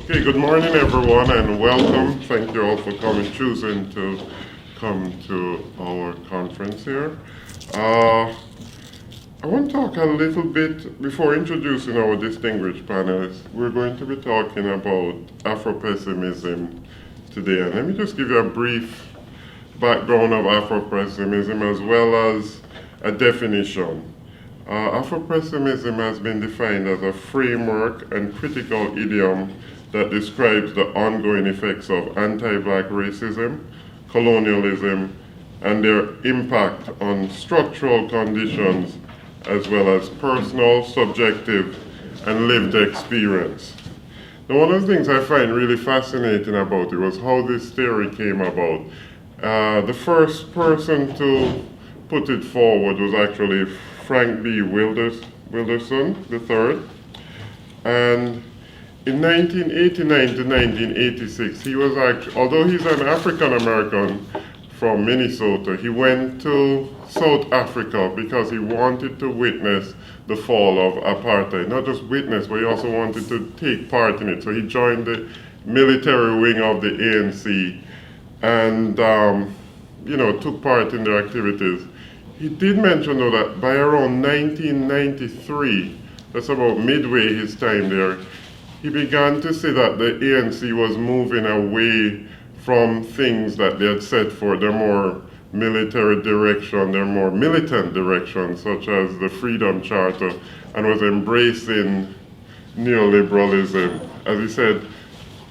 Okay, good morning everyone and welcome. Thank you all for choosing to come to our conference here. I want to talk a little bit, before introducing our distinguished panelists, we're going to be talking about Afropessimism today. And let me just give you a brief background of Afropessimism as well as a definition. Afropessimism has been defined as a framework and critical idiom that describes the ongoing effects of anti-black racism, colonialism, and their impact on structural conditions as well as personal, subjective, and lived experience. Now, one of the things I find really fascinating about it was how this theory came about. The first person to put it forward was actually Frank B. Wilderson III. And in 1989 to 1986, he was actually, although he's an African American from Minnesota, he went to South Africa because he wanted to witness the fall of apartheid. Not just witness, but he also wanted to take part in it. So he joined the military wing of the ANC and took part in their activities. He did mention though that by around 1993, that's about midway his time there, he began to see that the ANC was moving away from things that they had set for their more military direction, their more militant direction, such as the Freedom Charter, and was embracing neoliberalism. As he said,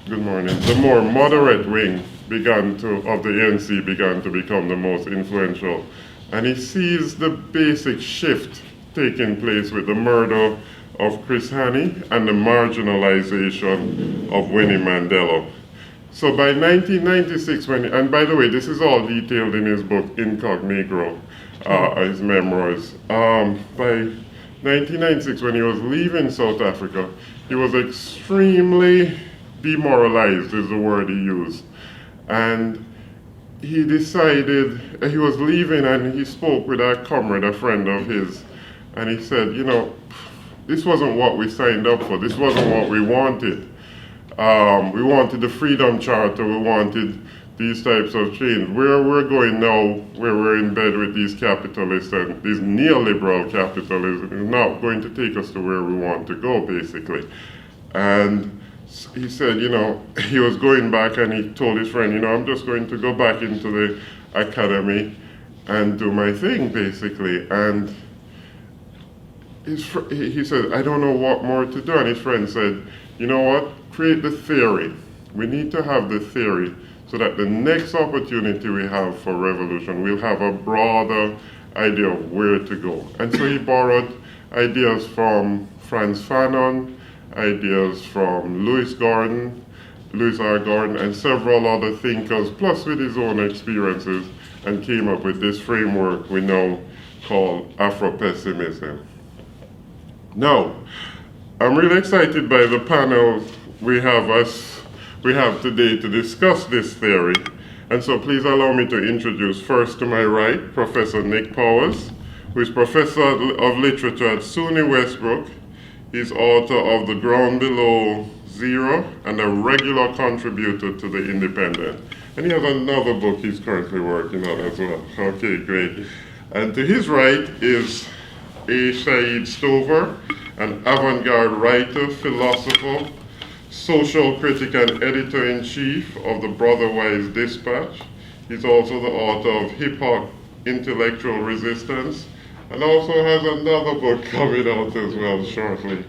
good morning, the more moderate wing of the ANC began to become the most influential. And he sees the basic shift taking place with the murder of Chris Hani and the marginalization of Winnie Mandela. So by 1996, and by the way, this is all detailed in his book, Incognito, his memoirs. By 1996, when he was leaving South Africa, he was extremely demoralized, is the word he used. And he decided, he was leaving and he spoke with a comrade, a friend of his, and he said, this wasn't what we signed up for, this wasn't what we wanted. We wanted the Freedom Charter, we wanted these types of change. Where we're going now, where we're in bed with these capitalists and these neoliberal capitalism is not going to take us to where we want to go, basically. And he said, he was going back and he told his friend, I'm just going to go back into the academy and do my thing, basically. And he said, I don't know what more to do. And his friend said, you know what, create the theory. We need to have the theory so that the next opportunity we have for revolution, we'll have a broader idea of where to go. And so he borrowed ideas from Frantz Fanon, ideas from Louis R. Gordon, and several other thinkers, plus with his own experiences, and came up with this framework we now call Afropessimism. Now, I'm really excited by the panel we have today to discuss this theory, and so please allow me to introduce first to my right, Professor Nick Powers, who is Professor of Literature at SUNY Westbrook. He's author of The Ground Below Zero and a regular contributor to The Independent. And he has another book he's currently working on as well. Okay, great. And to his right is A. Shahid Stover, an avant-garde writer, philosopher, social critic, and editor-in-chief of the Brotherwise Dispatch. He's also the author of Hip Hop Intellectual Resistance, and also has another book coming out as well shortly.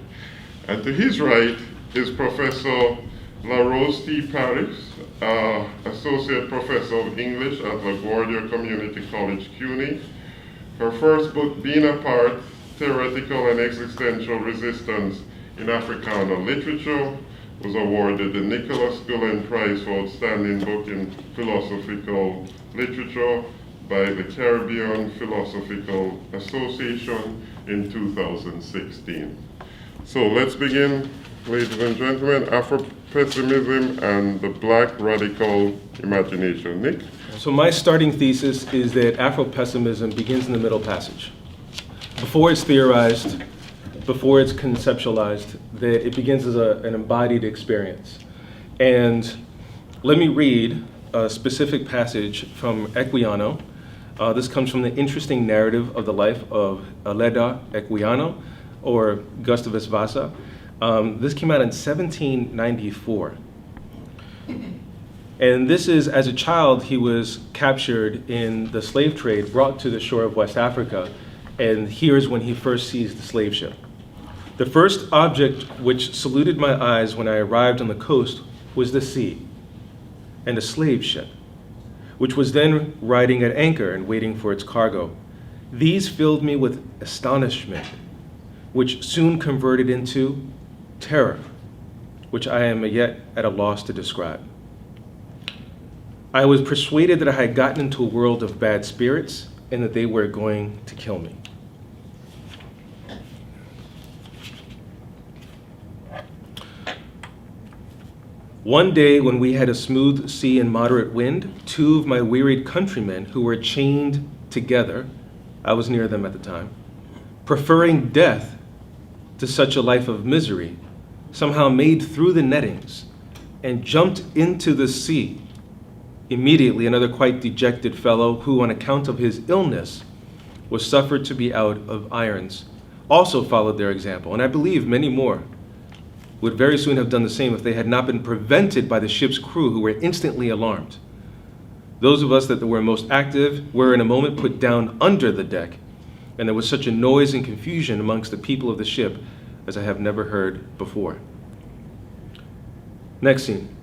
And to his right is Professor LaRose T. Parris, Associate Professor of English at LaGurdia Community College, CUNY. Her first book, Being Apart, Theoretical and Existential Resistance in Africana Literature, was awarded the Nicholas Gullin Prize for Outstanding Book in Philosophical Literature by the Caribbean Philosophical Association in 2016. So let's begin, ladies and gentlemen, Afropessimism and the Black Radical Imagination. Nick? So my starting thesis is that Afropessimism begins in the middle passage. Before it's theorized, before it's conceptualized, that it begins as an embodied experience. And let me read a specific passage from Equiano. This comes from the interesting narrative of the life of Leda Equiano, or Gustavus Vasa. This came out in 1794. And this is, as a child, he was captured in the slave trade, brought to the shore of West Africa, and here's when he first sees the slave ship. The first object which saluted my eyes when I arrived on the coast was the sea, and a slave ship, which was then riding at anchor and waiting for its cargo. These filled me with astonishment, which soon converted into terror, which I am yet at a loss to describe. I was persuaded that I had gotten into a world of bad spirits and that they were going to kill me. One day when we had a smooth sea and moderate wind, two of my wearied countrymen who were chained together, I was near them at the time, preferring death to such a life of misery, somehow made through the nettings and jumped into the sea. Immediately, another quite dejected fellow who, on account of his illness, was suffered to be out of irons, also followed their example, and I believe many more would very soon have done the same if they had not been prevented by the ship's crew, who were instantly alarmed. Those of us that were most active were in a moment put down under the deck, and there was such a noise and confusion amongst the people of the ship as I have never heard before. Next scene.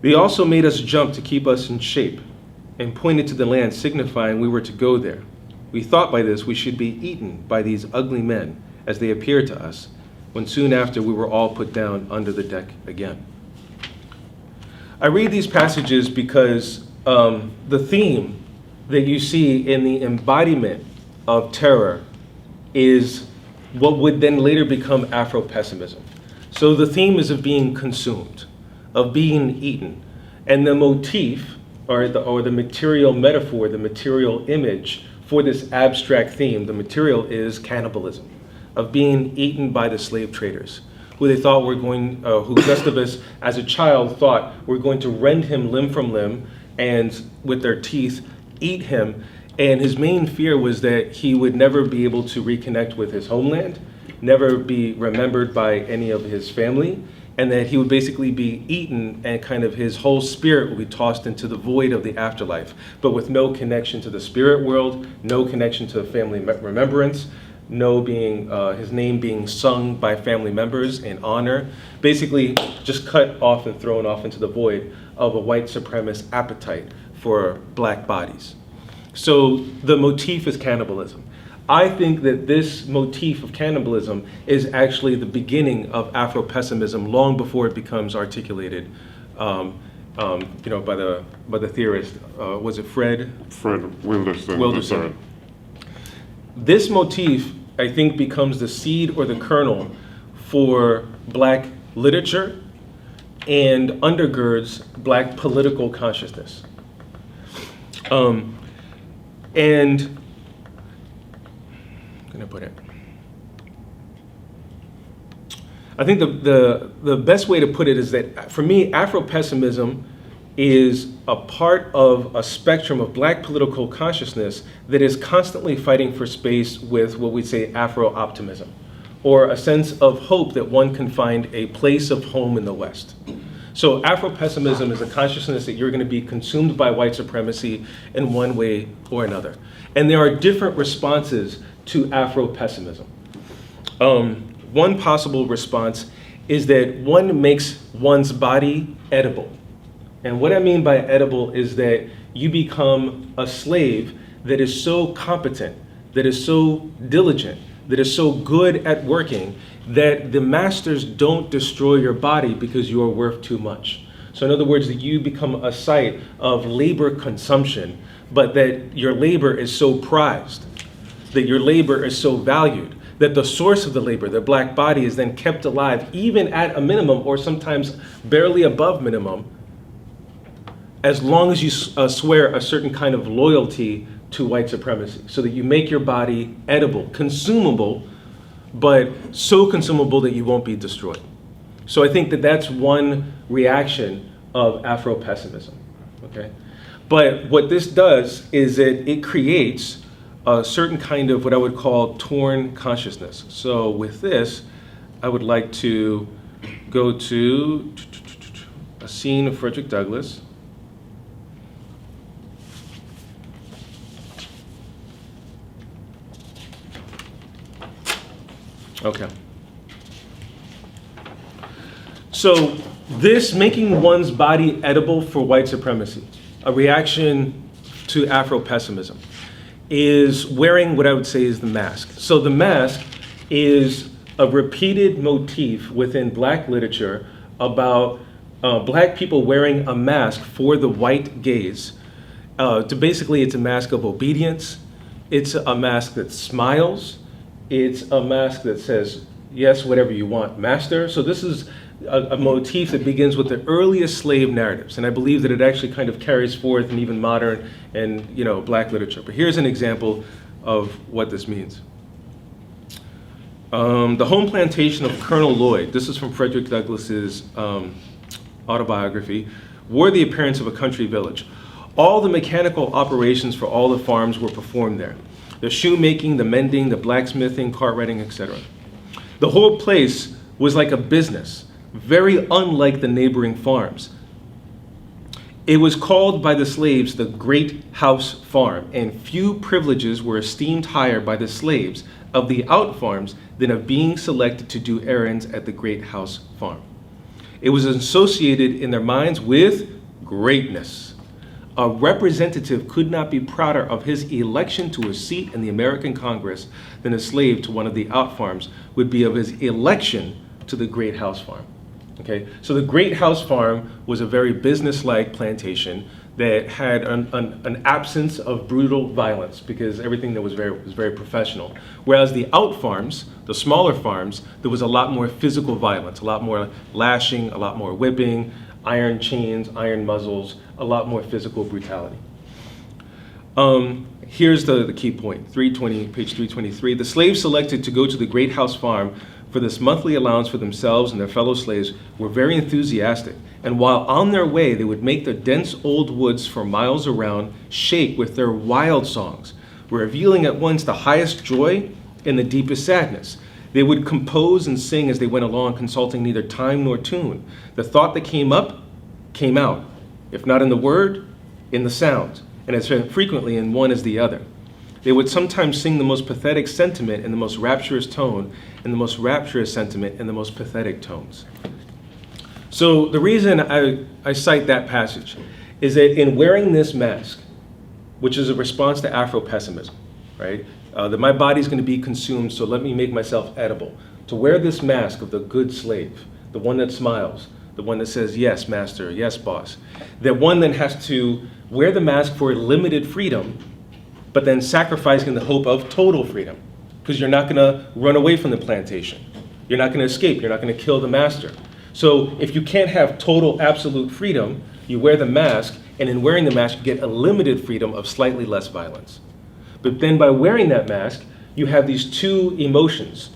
They also made us jump to keep us in shape, and pointed to the land, signifying we were to go there. We thought by this we should be eaten by these ugly men, as they appeared to us, when soon after we were all put down under the deck again. I read these passages because the theme that you see in the embodiment of terror is what would then later become Afro-pessimism. So the theme is of being consumed, of being eaten, and the motif, or the material metaphor, the material image for this abstract theme, the material is cannibalism, of being eaten by the slave traders, who they thought were going, who Gustavus, as a child, thought were going to rend him limb from limb and with their teeth eat him. And his main fear was that he would never be able to reconnect with his homeland, never be remembered by any of his family, and that he would basically be eaten and kind of his whole spirit would be tossed into the void of the afterlife, but with no connection to the spirit world, no connection to family remembrance, no being his name being sung by family members in honor, basically just cut off and thrown off into the void of a white supremacist appetite for black bodies. So the motif is cannibalism. I think that this motif of cannibalism is actually the beginning of Afro-pessimism long before it becomes articulated by the theorist, was it Fred? Fred Wilderson. This motif, I think, becomes the seed or the kernel for black literature and undergirds black political consciousness. And I'm gonna put it. I think the best way to put it is that, for me, Afro-pessimism is a part of a spectrum of black political consciousness that is constantly fighting for space with what we say Afro-optimism, or a sense of hope that one can find a place of home in the West. So Afro-pessimism is a consciousness that you're going to be consumed by white supremacy in one way or another. And there are different responses to Afro-pessimism. One possible response is that one makes one's body edible. And what I mean by edible is that you become a slave that is so competent, that is so diligent, that is so good at working, that the masters don't destroy your body because you are worth too much. So in other words, that you become a site of labor consumption, but that your labor is so prized, that your labor is so valued, that the source of the labor, the black body, is then kept alive, even at a minimum, or sometimes barely above minimum, as long as you swear a certain kind of loyalty to white supremacy, so that you make your body edible, consumable, but so consumable that you won't be destroyed. So I think that that's one reaction of Afro-pessimism, okay? But what this does is that it creates a certain kind of what I would call torn consciousness. So with this, I would like to go to a scene of Frederick Douglass. Okay. So this making one's body edible for white supremacy, a reaction to Afro-pessimism, is wearing what I would say is the mask. So the mask is a repeated motif within black literature about black people wearing a mask for the white gaze. Basically, it's a mask of obedience. It's a mask that smiles. It's a mask that says, yes, whatever you want, master. So this is a motif that begins with the earliest slave narratives, and I believe that it actually kind of carries forth in even modern and black literature. But here's an example of what this means. The home plantation of Colonel Lloyd, this is from Frederick Douglass's autobiography, wore the appearance of a country village. All the mechanical operations for all the farms were performed there. The shoemaking, the mending, the blacksmithing, cartwrighting, etc. The whole place was like a business, very unlike the neighboring farms. It was called by the slaves the Great House Farm, and few privileges were esteemed higher by the slaves of the out farms than of being selected to do errands at the Great House Farm. It was associated in their minds with greatness. A representative could not be prouder of his election to a seat in the American Congress than a slave to one of the out farms would be of his election to the Great House Farm. Okay, so the Great House Farm was a very business-like plantation that had an absence of brutal violence because everything that was very professional. Whereas the out farms, the smaller farms, there was a lot more physical violence, a lot more lashing, a lot more whipping, iron chains, iron muzzles, a lot more physical brutality. Here's the key point, page 323. The slaves selected to go to the Great House Farm for this monthly allowance for themselves and their fellow slaves were very enthusiastic, and while on their way they would make the dense old woods for miles around shake with their wild songs, revealing at once the highest joy and the deepest sadness. They would compose and sing as they went along, consulting neither time nor tune. The thought that came up came out, if not in the word, in the sound, and as frequently in one as the other. They would sometimes sing the most pathetic sentiment in the most rapturous tone, and the most rapturous sentiment in the most pathetic tones. So the reason I cite that passage is that in wearing this mask, which is a response to Afro-pessimism, right? That my body's going to be consumed, so let me make myself edible. To wear this mask of the good slave, the one that smiles, the one that says, yes, master, yes, boss. That one then has to wear the mask for limited freedom, but then sacrificing the hope of total freedom, because you're not going to run away from the plantation. You're not going to escape. You're not going to kill the master. So if you can't have total, absolute freedom, you wear the mask, and in wearing the mask, you get a limited freedom of slightly less violence. But then by wearing that mask, you have these two emotions,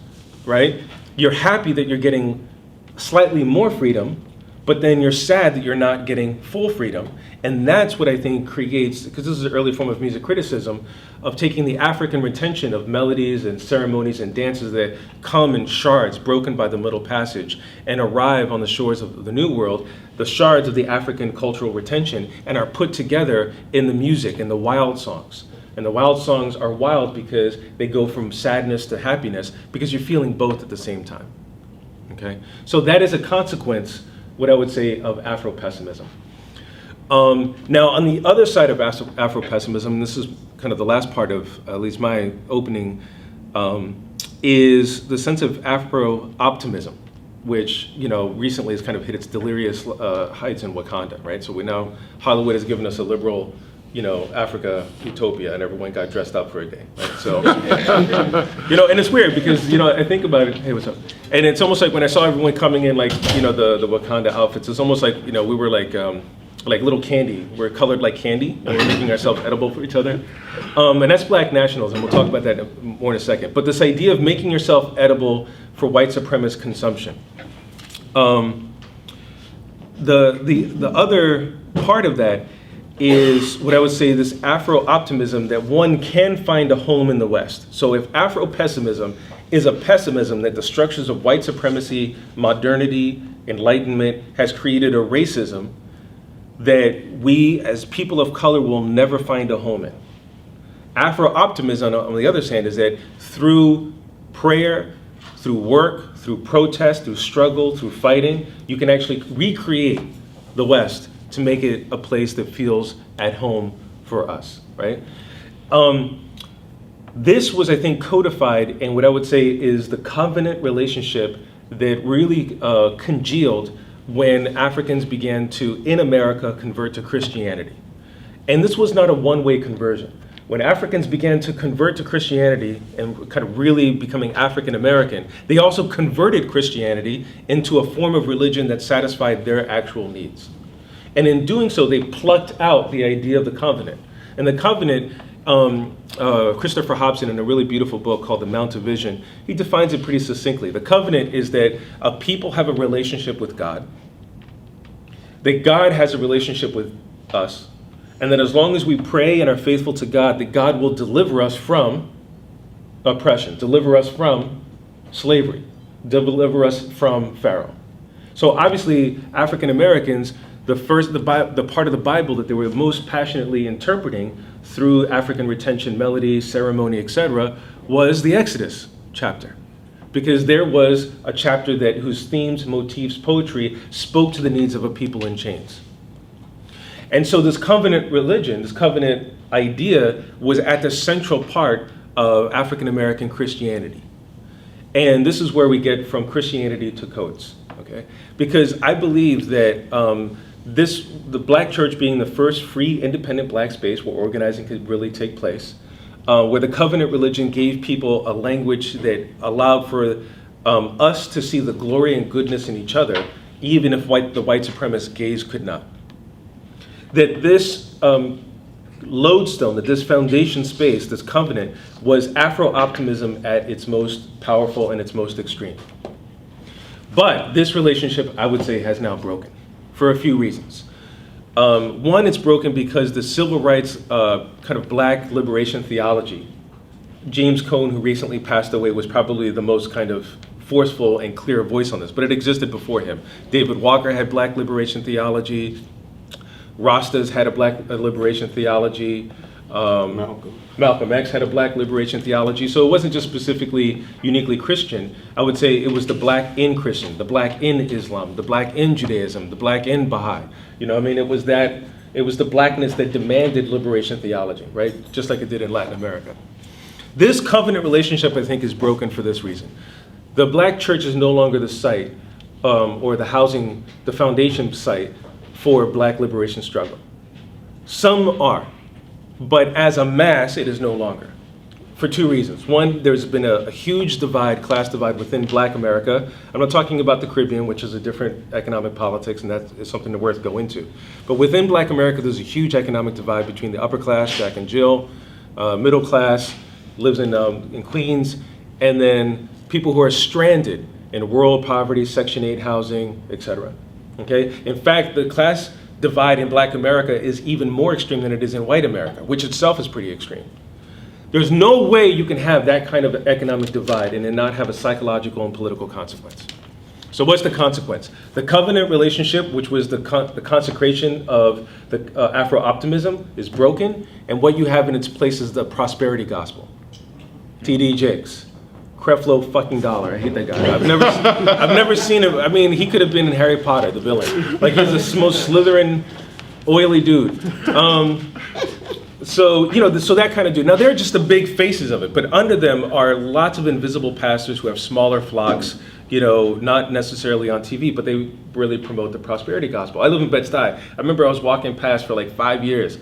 right? You're happy that you're getting slightly more freedom, but then you're sad that you're not getting full freedom. And that's what I think creates, because this is an early form of music criticism, of taking the African retention of melodies and ceremonies and dances that come in shards broken by the Middle Passage and arrive on the shores of the New World, the shards of the African cultural retention, and are put together in the music, in the wild songs. And the wild songs are wild because they go from sadness to happiness, because you're feeling both at the same time. Okay? So that is a consequence, what I would say, of Afro-pessimism. Now, on the other side of Afro-pessimism, this is kind of the last part of at least my opening, is the sense of Afro-optimism, which recently has kind of hit its delirious heights in Wakanda, right? So Hollywood has given us a liberal, Africa utopia, and everyone got dressed up for a day, right? So, and it's weird because, I think about it, hey, what's up? And it's almost like when I saw everyone coming in, like, the Wakanda outfits, it's almost like, we were like little candy. We're colored like candy, and we're making ourselves edible for each other. And that's black nationalism. We'll talk about that more in a second. But this idea of making yourself edible for white supremacist consumption. The other part of that is what I would say this Afro-optimism, that one can find a home in the West. So if Afro-pessimism is a pessimism that the structures of white supremacy, modernity, enlightenment has created a racism that we as people of color will never find a home in. Afro-optimism, on the other hand, is that through prayer, through work, through protest, through struggle, through fighting, you can actually recreate the West to make it a place that feels at home for us, right? This was, I think, codified in what I would say is the covenant relationship that really congealed when Africans began to, in America, convert to Christianity. And this was not a one-way conversion. When Africans began to convert to Christianity and kind of really becoming African American, they also converted Christianity into a form of religion that satisfied their actual needs. And in doing so, they plucked out the idea of the covenant. And the covenant, Christopher Hobson, in a really beautiful book called The Mount of Vision, he defines it pretty succinctly. The covenant is that a people have a relationship with God, that God has a relationship with us, and that as long as we pray and are faithful to God, that God will deliver us from oppression, deliver us from slavery, deliver us from Pharaoh. So obviously, African Americans, the part of the Bible that they were most passionately interpreting through African retention melody, ceremony, etc., was the Exodus chapter. Because there was a chapter whose themes, motifs, poetry spoke to the needs of a people in chains. And so this covenant religion, this covenant idea was at the central part of African American Christianity. And this is where we get from Christianity to codes, okay? Because I believe that the black church being the first free, independent black space where organizing could really take place, where the covenant religion gave people a language that allowed for us to see the glory and goodness in each other, even if the white supremacist gaze could not. That this lodestone, that this foundation space, this covenant, was Afro-optimism at its most powerful and its most extreme. But this relationship, I would say, has now broken for a few reasons. One, it's broken because the civil rights kind of black liberation theology, James Cone, who recently passed away, was probably the most kind of forceful and clear voice on this, but it existed before him. David Walker had black liberation theology. Rastas had a black liberation theology. Malcolm X had a black liberation theology. So it wasn't just specifically uniquely Christian. I would say it was the black in Christian, the black in Islam, the black in Judaism, the black in Baha'i. You know, I mean, it was the blackness that demanded liberation theology, right? Just like it did in Latin America. This covenant relationship, I think, is broken for this reason. The black church is no longer the site or the foundation site for black liberation struggle. Some are, but as a mass, it is no longer, for two reasons. One, there's been a huge divide, class divide within black America. I'm not talking about the Caribbean, which is a different economic politics, and that is something that's worth going into. But within black America, there's a huge economic divide between the upper class, Jack and Jill, middle class, lives in Queens, and then people who are stranded in rural poverty, Section 8 housing, etc. Okay? In fact, the class divide in black America is even more extreme than it is in white America, which itself is pretty extreme. There's no way you can have that kind of economic divide and then not have a psychological and political consequence. So what's the consequence? The covenant relationship, which was the consecration of the Afro-optimism, is broken, and what you have in its place is the prosperity gospel. T.D. Jakes. Creflo fucking Dollar. I hate that guy. I've never seen him. I mean, he could have been in Harry Potter, the villain. Like, he's the most Slytherin, oily dude. So that kind of dude. Now, they're just the big faces of it, but under them are lots of invisible pastors who have smaller flocks, not necessarily on TV, but they really promote the prosperity gospel. I live in Bed-Stuy. I remember I was walking past for like 5 years,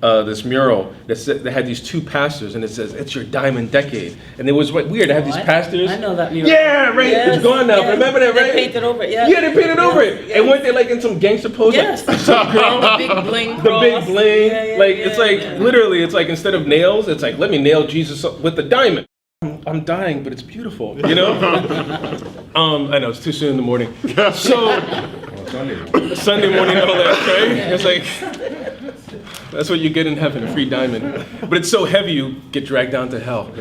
this mural that had these two pastors, and it says, "It's your diamond decade." And it was weird to have these pastors. I know that mural. Yeah, right. Yes, it's gone now. Yes. Remember that, right? They painted over it. Yeah. Yeah, they painted over it. Yes. And weren't they like in some gangster pose? Yes. Like, some girl, the big bling. The big bling. Literally, it's like instead of nails, it's like, let me nail Jesus with the diamond. I'm dying, but it's beautiful, you know? I know, it's too soon in the morning. So, Sunday morning, no less, right? It's like, that's what you get in heaven, a free diamond. But it's so heavy, you get dragged down to hell.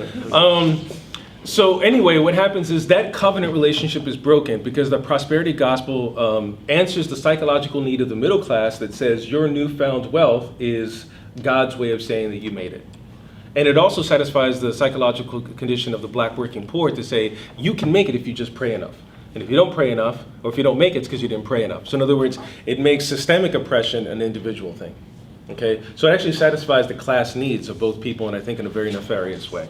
So anyway, what happens is that covenant relationship is broken because the prosperity gospel answers the psychological need of the middle class that says your newfound wealth is God's way of saying that you made it. And it also satisfies the psychological condition of the black working poor to say, you can make it if you just pray enough. And if you don't pray enough, or if you don't make it, it's because you didn't pray enough. So in other words, it makes systemic oppression an individual thing. Okay? So it actually satisfies the class needs of both people, and I think in a very nefarious way.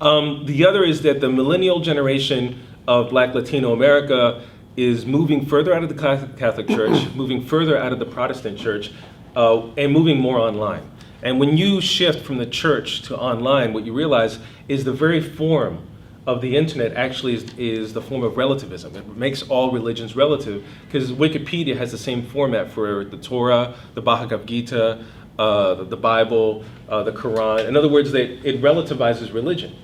The other is that the millennial generation of Black Latino America is moving further out of the Catholic Church, moving further out of the Protestant Church, and moving more online. And when you shift from the church to online, what you realize is the very form of the internet actually is the form of relativism. It makes all religions relative because Wikipedia has the same format for the Torah, the Bhagavad Gita, the Bible, the Quran. In other words, it relativizes religion,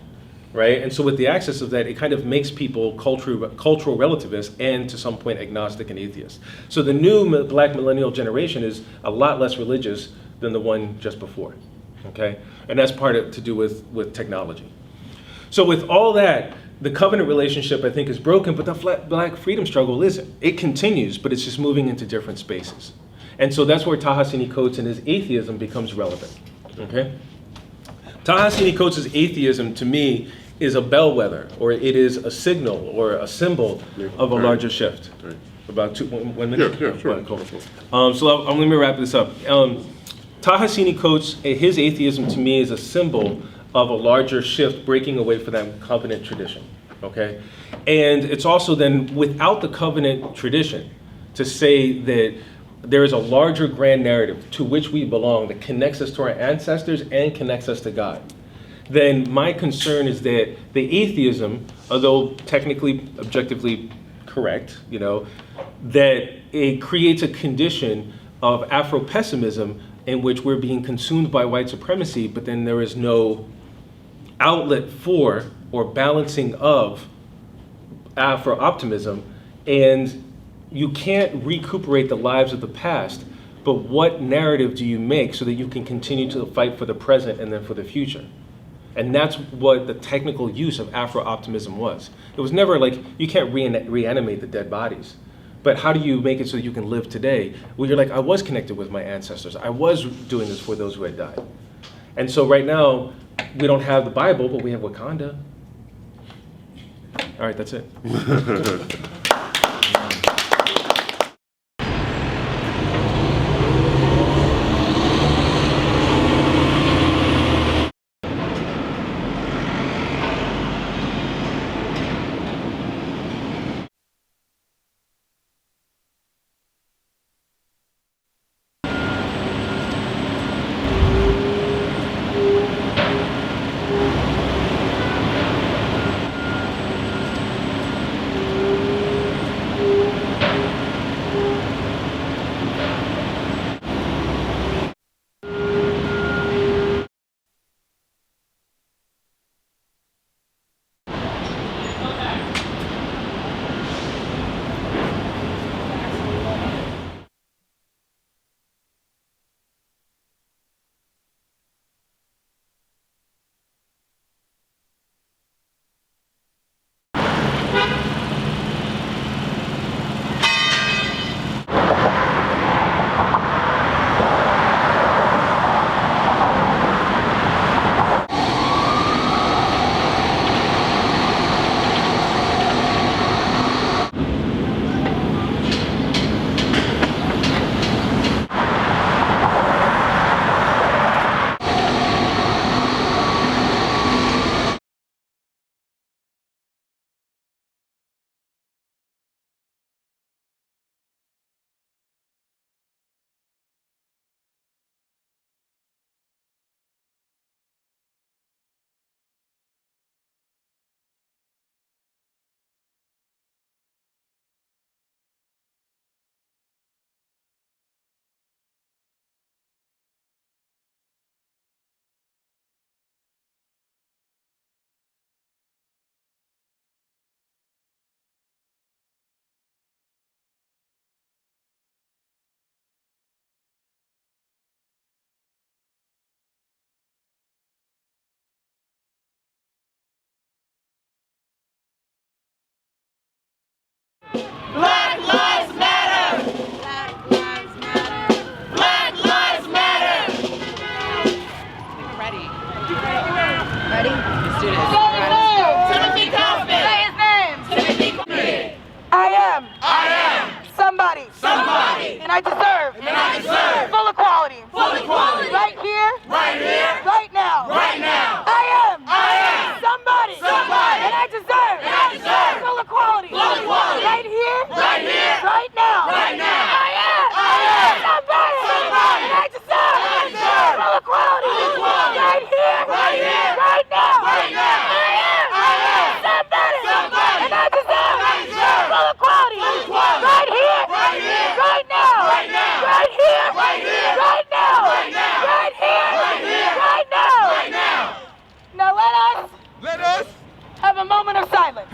right? And so with the access of that, it kind of makes people cultural relativists and to some point agnostic and atheist. So the new black millennial generation is a lot less religious than the one just before, okay? And that's part of to do with technology. So with all that, the covenant relationship I think is broken, but the black freedom struggle isn't. It continues, but it's just moving into different spaces. And so that's where Ta-Nehisi Coates and his atheism becomes relevant, okay? Ta-Nehisi Coates' atheism to me is a bellwether, or it is a signal or a symbol of a larger shift. Right. About 1 minute? Yeah, sure. Cool. So let me wrap this up. Ta-Nehisi Coates, his atheism to me is a symbol of a larger shift breaking away from that covenant tradition, okay? And it's also then without the covenant tradition to say that there is a larger grand narrative to which we belong that connects us to our ancestors and connects us to God. Then my concern is that the atheism, although technically, objectively correct, you know, that it creates a condition of Afropessimism in which we're being consumed by white supremacy, but then there is no outlet for or balancing of Afro-optimism, and you can't recuperate the lives of the past, but what narrative do you make so that you can continue to fight for the present and then for the future? And that's what the technical use of Afro-optimism was. It was never like, you can't reanimate the dead bodies. But how do you make it so that you can live today? Well, you're like, I was connected with my ancestors. I was doing this for those who had died. And so right now, we don't have the Bible, but we have Wakanda. All right, that's it. this. Say his name. Timothy Kaufman. Say his name. Timothy Kaufman. I am somebody. And I deserve. Full equality. Right here. Right now. I am somebody. And I deserve. Full equality. Right here. Right now. I am somebody. And I deserve. Full equality. Right here. Right now. I am somebody. And I deserve. Full equality. Right here. Right now. Right here. Right now. Right here. Right now. Now let us have a moment of silence.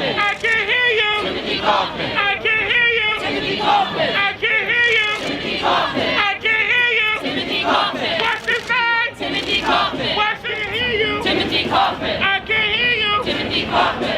I can't hear you. Timothy Kaufman. I can't hear you. Timothy Kaufman. I can't hear you. Timothy Kaufman. I can't hear you. Timothy Kaufman. What's his name? Timothy Kaufman. Why can't hear you? Timothy Kaufman. I can't hear you. Timothy Kaufman.